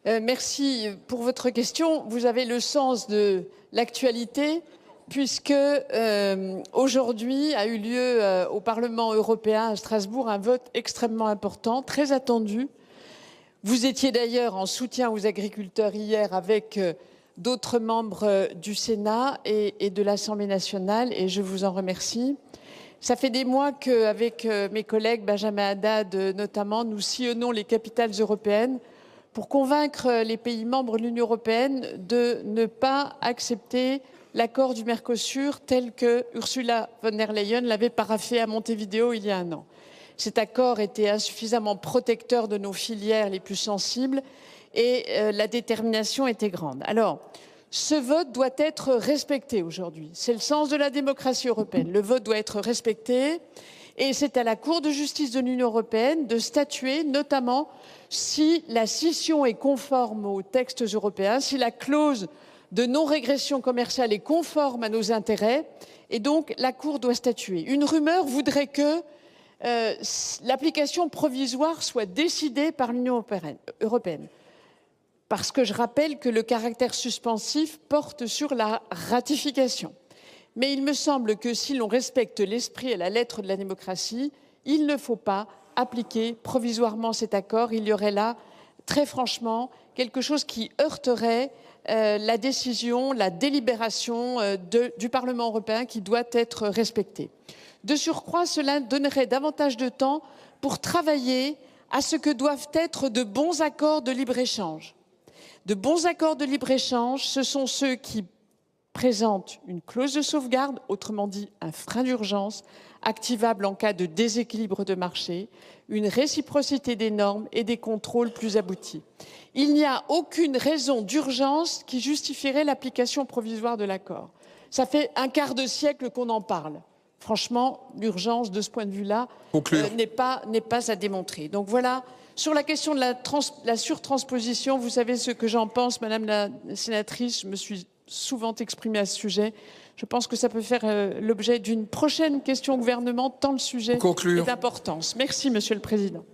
Merci pour votre question. Vous avez le sens de l'actualité puisque aujourd'hui a eu lieu au Parlement européen à Strasbourg un vote extrêmement important, très attendu. Vous étiez d'ailleurs en soutien aux agriculteurs hier avec d'autres membres du Sénat et de l'Assemblée nationale et je vous en remercie. Ça fait des mois qu'avec mes collègues, Benjamin Haddad notamment, nous sillonnons les capitales européennes pour convaincre les pays membres de l'Union européenne de ne pas accepter l'accord du Mercosur tel que Ursula von der Leyen l'avait paraphé à Montevideo il y a un an. Cet accord était insuffisamment protecteur de nos filières les plus sensibles et la détermination était grande. Alors, ce vote doit être respecté aujourd'hui. C'est le sens de la démocratie européenne. Le vote doit être respecté et c'est à la Cour de justice de l'Union européenne de statuer, notamment si la scission est conforme aux textes européens, si la clause de non-régression commerciale est conforme à nos intérêts, et donc la Cour doit statuer. Une rumeur voudrait que l'application provisoire soit décidée par l'Union européenne. Parce que je rappelle que le caractère suspensif porte sur la ratification. Mais il me semble que si l'on respecte l'esprit et la lettre de la démocratie, il ne faut pas appliquer provisoirement cet accord. Il y aurait là, très franchement, quelque chose qui heurterait la décision, la délibération du Parlement européen qui doit être respectée. De surcroît, cela donnerait davantage de temps pour travailler à ce que doivent être de bons accords de libre-échange. De bons accords de libre-échange, ce sont ceux qui présentent une clause de sauvegarde, autrement dit un frein d'urgence, activable en cas de déséquilibre de marché, une réciprocité des normes et des contrôles plus aboutis. Il n'y a aucune raison d'urgence qui justifierait l'application provisoire de l'accord. Ça fait un quart de siècle qu'on en parle. Franchement, l'urgence de ce point de vue-là n'est pas à démontrer. Donc voilà, sur la question de la surtransposition, vous savez ce que j'en pense, Madame la sénatrice, je me suis souvent exprimée à ce sujet. Je pense que ça peut faire l'objet d'une prochaine question au gouvernement, tant le sujet est d'importance. Merci, Monsieur le Président.